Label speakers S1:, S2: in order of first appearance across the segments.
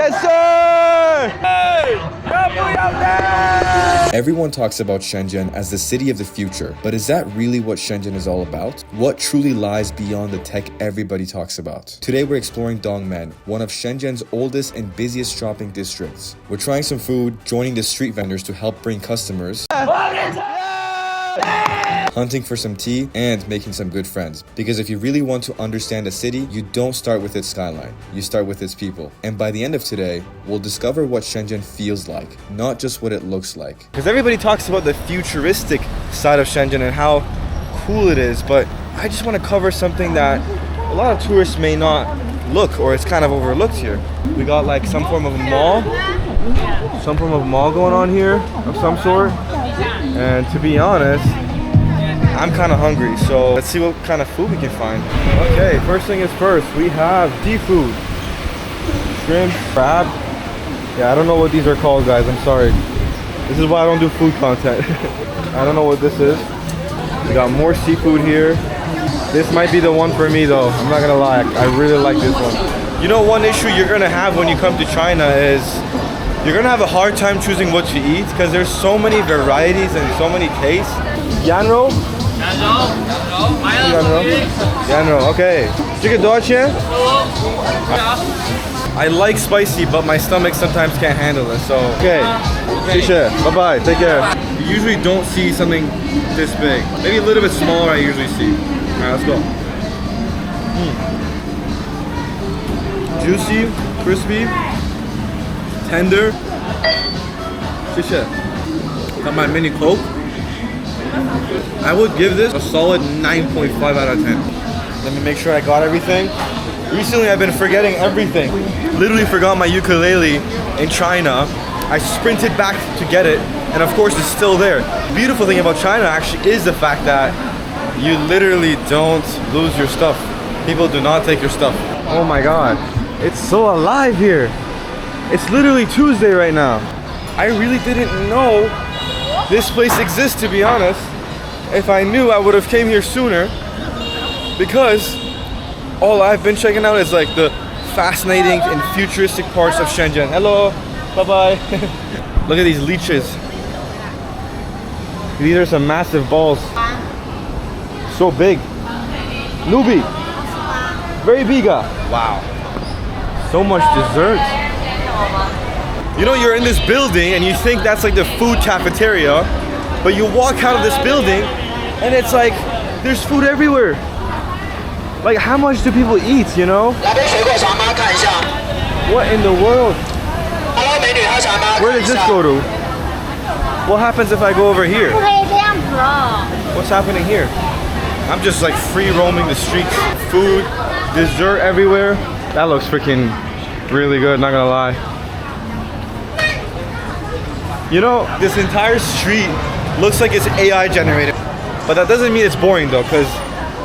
S1: Yes, sir! Hey!
S2: Everyone talks about Shenzhen as the city of the future, but is that really what Shenzhen is all about? What truly lies beyond the tech everybody talks about? Today we're exploring Dongmen, one of Shenzhen's oldest and busiest shopping districts. We're trying some food, joining the street vendors to help bring customers, hunting for some tea, and making some good friends. Because if you really want to understand a city, you don't start with its skyline, you start with its people. And by the end of today, we'll discover what Shenzhen feels like, not just what it looks like.
S1: Because everybody talks about the futuristic side of Shenzhen and how cool it is, but I just want to cover something that a lot of tourists may not look, or it's kind of overlooked here. We got like some form of mall going on here of some sort. And to be honest, I'm kind of hungry, so let's see what kind of food we can find. Okay, first thing is first, we have seafood. Shrimp, crab. Yeah, I don't know what these are called, guys, I'm sorry. This is why I don't do food content. I don't know what this is. We got more seafood here. This might be the one for me though, I'm not gonna lie, I really like this one. You know, one issue you're gonna have when you come to China is you're gonna have a hard time choosing what to eat because there's so many varieties and so many tastes. Yanro? Yanro, okay. 这个多少钱? I like spicy, but my stomach sometimes can't handle it, so. Okay, 谢谢, bye-bye, take care. You usually don't see something this big. Maybe a little bit smaller I usually see. Alright, let's go. Juicy, crispy, tender. 谢谢. Got my mini Coke. I would give this a solid 9.5 out of 10. Let me make sure I got everything. Recently I've been forgetting everything. Literally forgot my ukulele in China. I sprinted back to get it, and of course it's still there. The beautiful thing about China actually is the fact that you literally don't lose your stuff. People do not take your stuff. Oh my god, it's so alive here. It's literally Tuesday right now. I really didn't know this place exists, to be honest. If I knew, I would have came here sooner, because all I've been checking out is like the fascinating and futuristic parts of Shenzhen. Hello, bye-bye. Look at these leeches. These are some massive balls. So big. Nubi. Very big. Wow. So much dessert. You know, you're in this building and you think that's like the food cafeteria, but you walk out of this building and it's like there's food everywhere. Like, how much do people eat, you know? What in the world? Where does this go to? What happens if I go over here? What's happening here? I'm just like free roaming the streets. Food, dessert everywhere. That looks freaking really good, not gonna lie. You know, this entire street looks like it's AI generated. But that doesn't mean it's boring though, because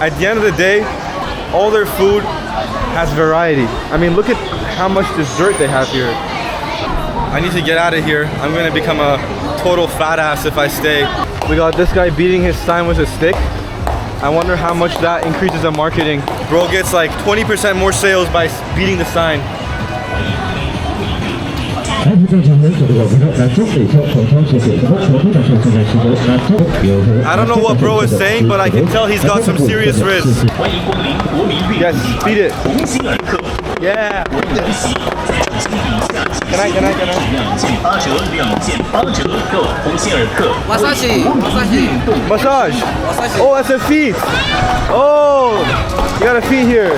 S1: at the end of the day, all their food has variety. I mean, look at how much dessert they have here. I need to get out of here. I'm gonna become a total fat ass if I stay. We got this guy beating his sign with a stick. I wonder how much that increases the marketing. Bro gets like 20% more sales by beating the sign. I don't know what bro is saying, but I can tell he's got some serious wrists. Yes, beat it. Yeah. Can I? Massage. Oh, that's a feet. Oh, you got a feet here.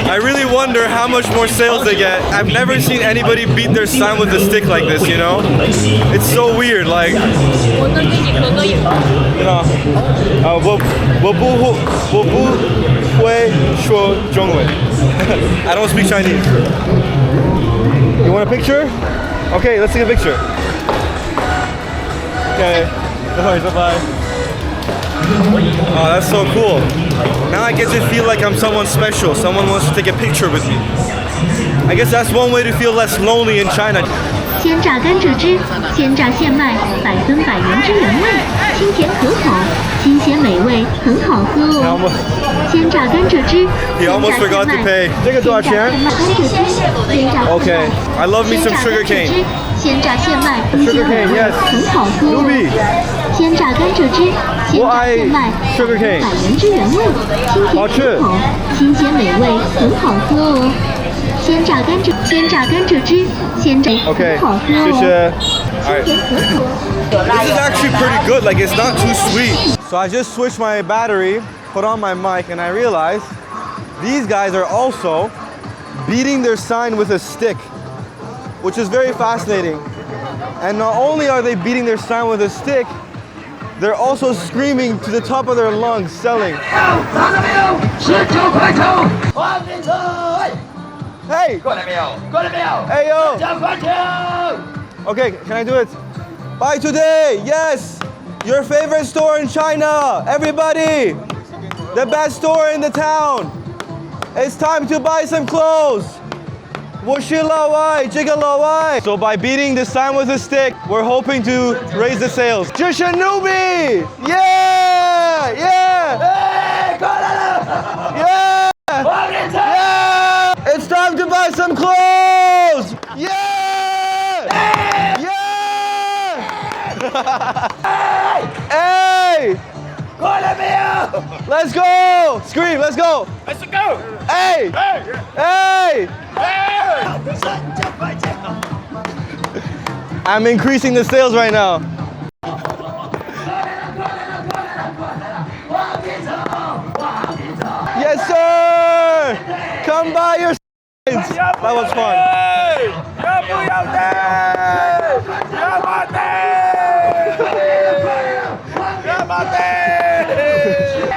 S1: I really wonder how much more sales they get. I've never seen anybody beat their sign with a stick like this, you know? It's so weird, like, you know, 我不会说中文. I don't speak Chinese. You want a picture? Okay, let's take a picture. Okay, no worries, bye-bye. Oh, that's so cool. Now I get to feel like I'm someone special. Someone wants to take a picture with me. I guess that's one way to feel less lonely in China. 鲜榨甘蔗汁，鲜榨现卖，100分100元之原味。
S3: 清甜可口，新鲜美味，很好喝哦。鲜榨甘蔗汁，
S1: He almost forgot to pay. 这个多少钱？ Okay, I love me some sugar cane.
S3: 鲜榨现卖，新鲜
S1: Sugar
S3: 美
S1: cane,
S3: 味，
S1: yes.
S3: 很好喝哦。
S1: Ruby,
S3: 鲜榨甘蔗汁，鲜
S1: 我爱
S3: 榨现卖，
S1: sugar cane.
S3: 百原汁原味，清甜
S1: 好吃
S3: 可口，新鲜美味，很好喝哦。鲜榨甘蔗汁，鲜榨
S1: Okay,
S3: 很好喝
S1: 谢
S3: 哦。
S1: 谢。
S3: 清
S1: Alright.
S3: 甜可口。
S1: This is actually pretty good, like it's not too sweet. So I just switched my battery, put on my mic, and I realized these guys are also beating their sign with a stick, which is very fascinating. And not only are they beating their sign with a stick, they're also screaming to the top of their lungs, selling. Hey! Hey yo! Okay, can I do it? Buy today! Yes! Your favorite store in China! Everybody! The best store in the town! It's time to buy some clothes! So by beating the sign with a stick, we're hoping to raise the sales. Just a newbie! Yeah! Yeah! Yeah! Yeah! It's time to buy some clothes! Yeah! Yeah! Hey! Let's go! Scream, let's go!
S4: Let's go!
S1: Hey!
S4: Hey!
S1: Hey! I'm increasing the sales right now. Yes, sir! Come buy your signs. That was fun.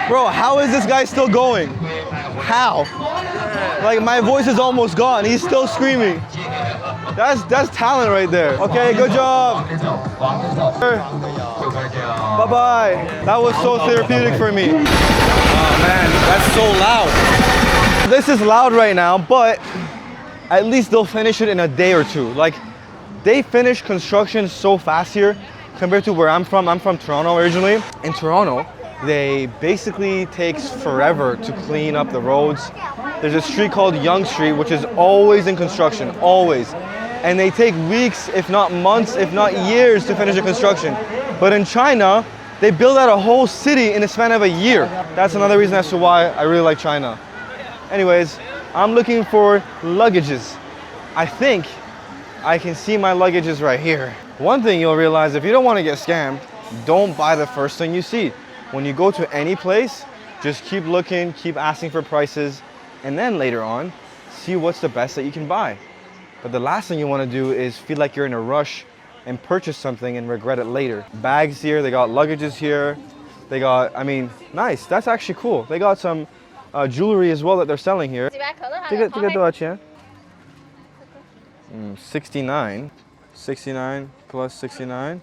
S1: Bro, how is this guy still going? How? Like my voice is almost gone. He's still screaming. That's talent right there. Okay, good job. Bye-bye. That was so therapeutic for me. Oh man, that's so loud. This is loud right now, but at least they'll finish it in a day or two. Like, they finish construction so fast here compared to where I'm from. I'm from Toronto originally. In Toronto, they basically takes forever to clean up the roads. There's a street called Yonge Street, which is always in construction, always. And they take weeks, if not months, if not years to finish the construction. But in China, they build out a whole city in the span of a year. That's another reason as to why I really like China. Anyways, I'm looking for luggages. I think I can see my luggages right here. One thing you'll realize, if you don't want to get scammed, don't buy the first thing you see. When you go to any place, just keep looking, keep asking for prices, and then later on, see what's the best that you can buy. But the last thing you want to do is feel like you're in a rush and purchase something and regret it later. Bags here, they got luggages here. They got, I mean, nice, that's actually cool. They got some jewelry as well that they're selling here. 这个多少钱? 69. 69 plus 69.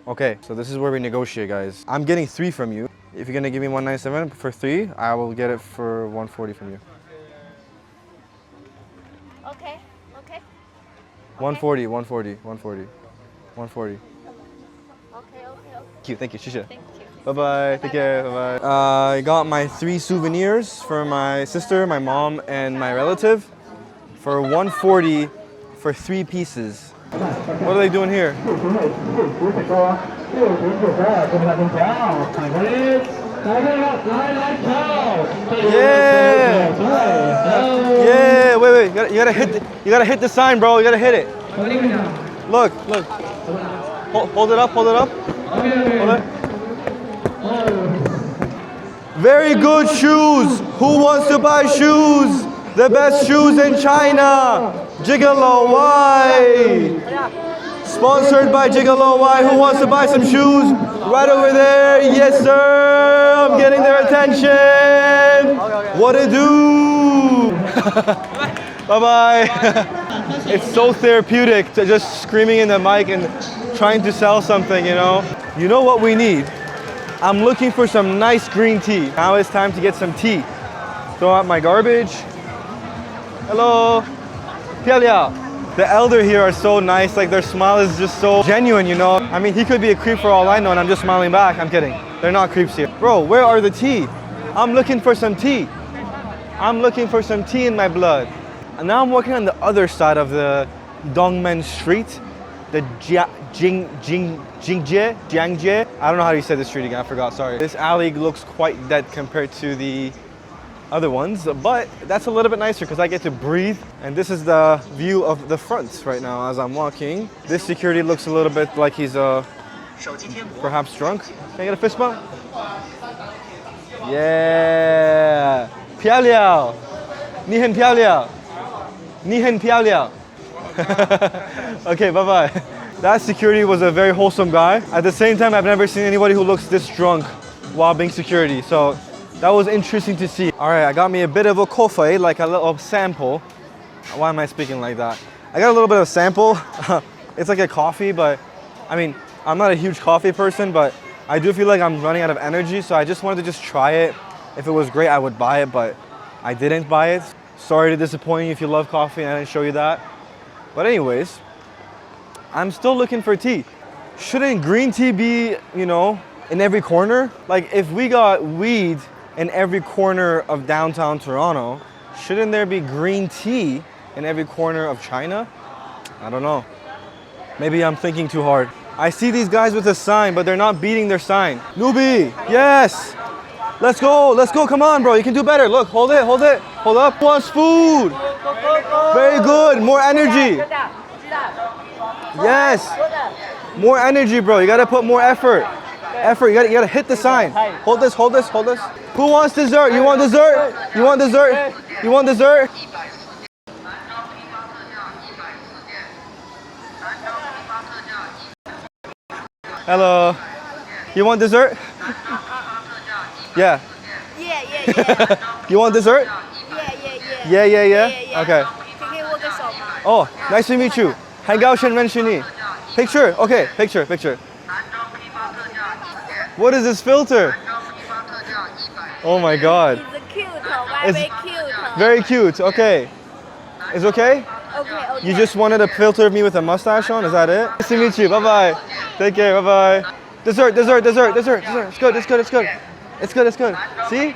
S1: Okay, so this is where we negotiate, guys. I'm getting 3 from you. If you're gonna give me 197 for 3, I will get it for 140 from you.
S5: Okay.
S1: 140, 140, 140, 140.
S5: Okay.
S1: Thank you, 谢谢.
S5: Thank you.
S1: Bye-bye, take care, bye-bye. I got my 3 souvenirs for my sister, my mom, and my relative for 140 for 3 pieces. What are they doing here? Yeah! Yeah, wait, you gotta hit the sign, bro, you gotta hit it. Look. Hold it up. Hold it. Very good shoes. Who wants to buy shoes? The best shoes in China. Gigolo Y. Sponsored by Gigolo Y. Who wants to buy some shoes? Right over there. Yes, sir. I'm getting their attention. What it do? Bye-bye. It's so therapeutic to just screaming in the mic and trying to sell something, you know? You know what we need? I'm looking for some nice green tea. Now it's time to get some tea. Throw out my garbage. Hello. 漂亮. The elder here are so nice, like their smile is just so genuine, you know? I mean, he could be a creep for all I know and I'm just smiling back. I'm kidding. They're not creeps here. Bro, where are the tea? I'm looking for some tea. I'm looking for some tea in my blood. And now I'm walking on the other side of the Dongmen Street. The Jiangjie. I don't know how you say this street again, I forgot, sorry. This alley looks quite dead compared to the other ones, but that's a little bit nicer because I get to breathe. And this is the view of the front right now as I'm walking. This security looks a little bit like he's perhaps drunk. Can I get a fist bump? Yeah. 漂亮. 你很漂亮. 你很漂亮. Okay, bye-bye. That security was a very wholesome guy. At the same time, I've never seen anybody who looks this drunk while being security. So that was interesting to see. All right, I got me a bit of a coffee, like a little sample. Why am I speaking like that? I got a little bit of sample. It's like a coffee, but I mean, I'm not a huge coffee person, but I do feel like I'm running out of energy. So I just wanted to just try it. If it was great, I would buy it, but I didn't buy it. Sorry to disappoint you if you love coffee and I didn't show you that. But anyways, I'm still looking for tea. Shouldn't green tea be, you know, in every corner? Like if we got weed in every corner of downtown Toronto, shouldn't there be green tea in every corner of China? I don't know. Maybe I'm thinking too hard. I see these guys with a sign, but they're not beating their sign. Newbie, yes! Let's go, come on, bro, you can do better. Look, hold it, hold up. Who wants food? Very good, more energy. Yes, more energy, bro. You gotta put more effort. You gotta hit the sign. Hold this. Who wants dessert? You want dessert? You want dessert? You want dessert? Hello. You want dessert? Yeah. You want dessert? Yeah. Okay. Oh, nice to meet you. 很高兴认识你. Picture. Okay, picture. What is this filter? Oh my god.
S4: It's cute.
S1: Very cute. Okay. It's okay?
S4: Okay.
S1: You just wanted a filter of me with a mustache on? Is that it? Nice to meet you. Bye-bye. Take care. Bye-bye. Dessert. It's good. It's good. See? You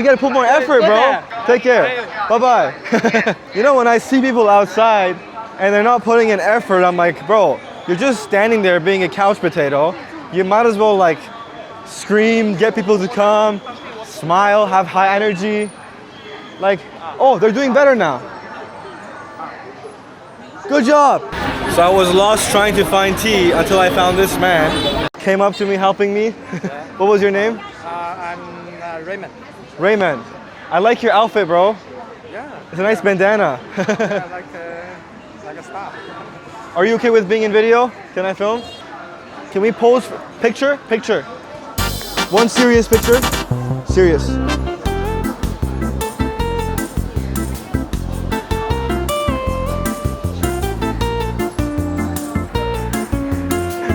S1: gotta put more effort, bro. Take care. Bye-bye. You know, when I see people outside and they're not putting in effort, I'm like, bro, you're just standing there being a couch potato. You might as well like scream, get people to come, smile, have high energy. Like, oh, they're doing better now. Good job. So I was lost trying to find tea until I found this man. Came up to me, helping me. What was your name?
S5: I'm Raymond.
S1: Raymond. I like your outfit, bro.
S5: Yeah.
S1: It's a nice bandana.
S5: Yeah, like a star.
S1: Are you okay with being in video? Can I film? Can we pose for picture? One serious picture. Serious.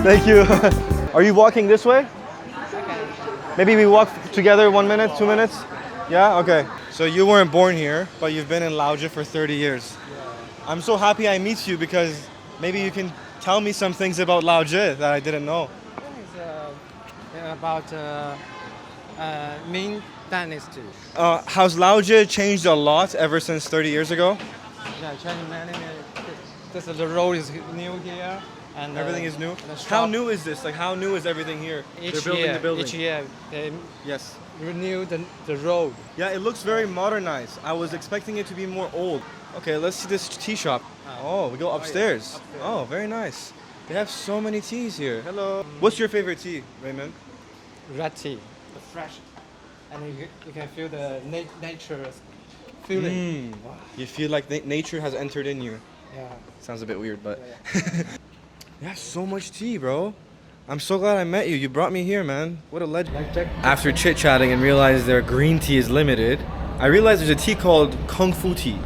S1: Thank you. Are you walking this way? Maybe we walk together 1 minute, 2 minutes? Yeah? Okay. So you weren't born here, but you've been in Laoji for 30 years. I'm so happy I meet you because maybe you can tell me some things about Laoji that I didn't know.
S5: It's about Ming Dynasty.
S1: Has Laoji changed a lot ever since 30 years ago?
S5: Yeah, changed many. The road is new here. And
S1: Everything is new?
S5: the shop-
S1: How new is this? Like how new is everything here? They're building the building.
S5: Each year they
S1: Yes.
S5: renew the road.
S1: Yeah, it looks very modernized. I was expecting it to be more old. Okay, let's see this tea shop. Oh, we go upstairs. Oh, very nice. They have so many teas here. Hello. What's your favorite tea, Raymond?
S5: Red tea, the fresh, and you can feel the nature feeling.
S1: You feel like nature has entered in you.
S5: Yeah.
S1: Sounds a bit weird, but they have so much tea, bro. I'm so glad I met you. You brought me here, man. What a legend. After chit-chatting and realizing their green tea is limited, I realized there's a tea called Kung Fu tea.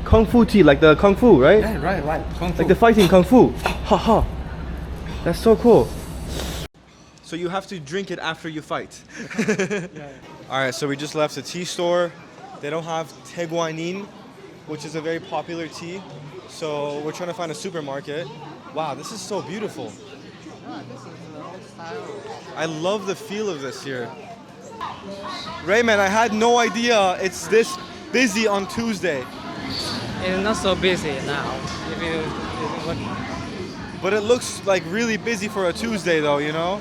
S1: Kung Fu tea, like the Kung Fu, right?
S5: Yeah, right. Kung Fu.
S1: Like the fighting Kung Fu. Ha ha. That's so cool. So you have to drink it after you fight. Alright, so we just left the tea store. They don't have Teguanin, which is a very popular tea. So we're trying to find a supermarket. Wow, this is so beautiful.
S5: This is the old style.
S1: I love the feel of this here. Raymond, I had no idea it's this busy on Tuesday.
S5: It's not so busy now. If you look.
S1: But it looks like really busy for a Tuesday though, you know?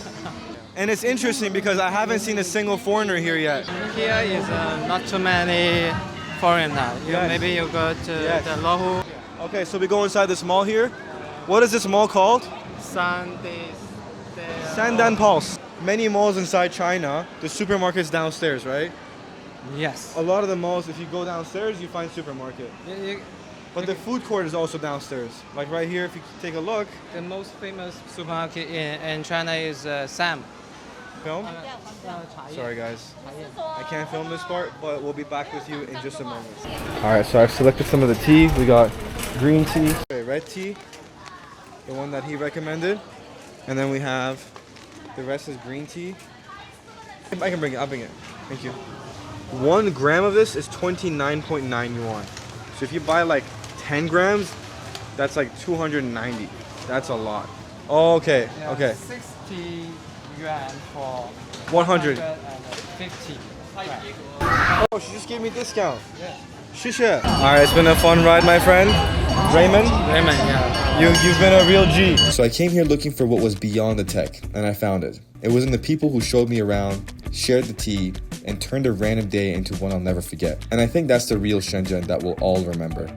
S1: And it's interesting because I haven't seen a single foreigner here yet.
S5: Here is not too many foreigners.
S1: Yes.
S5: Maybe you go to
S1: Yes.
S5: the Luohu.
S1: Okay, so we go inside this mall here. What is this mall called? Sandan Pulse. Many malls inside China, the supermarket's downstairs, right?
S5: Yes.
S1: A lot of the malls, if you go downstairs, you find supermarket. But the food court is also downstairs. Like right here, if you take a look.
S5: The most famous supermarket in China is Sam.
S1: Film? Sorry guys, I can't film this part, but we'll be back with you in just a moment. Alright, so I've selected some of the tea. We got green tea, red tea, the one that he recommended. And then we have, the rest is green tea. I can bring it, I'll bring it. Thank you. 1 gram of this is 29.9 yuan. So if you buy like 10 grams, that's like 290. That's a lot. Oh, okay,
S5: Yeah,
S1: okay.
S5: 60 yuan for
S1: 100.
S5: 150 yuan.
S1: Oh, she just gave me a discount.
S5: Yeah.
S1: Shisha. Alright, it's been a fun ride, my friend. Raymond,
S5: Yeah.
S1: you've been a real G.
S2: So I came here looking for what was beyond the tech, and I found it. It was in the people who showed me around, shared the tea, and turned a random day into one I'll never forget. And I think that's the real Shenzhen that we'll all remember.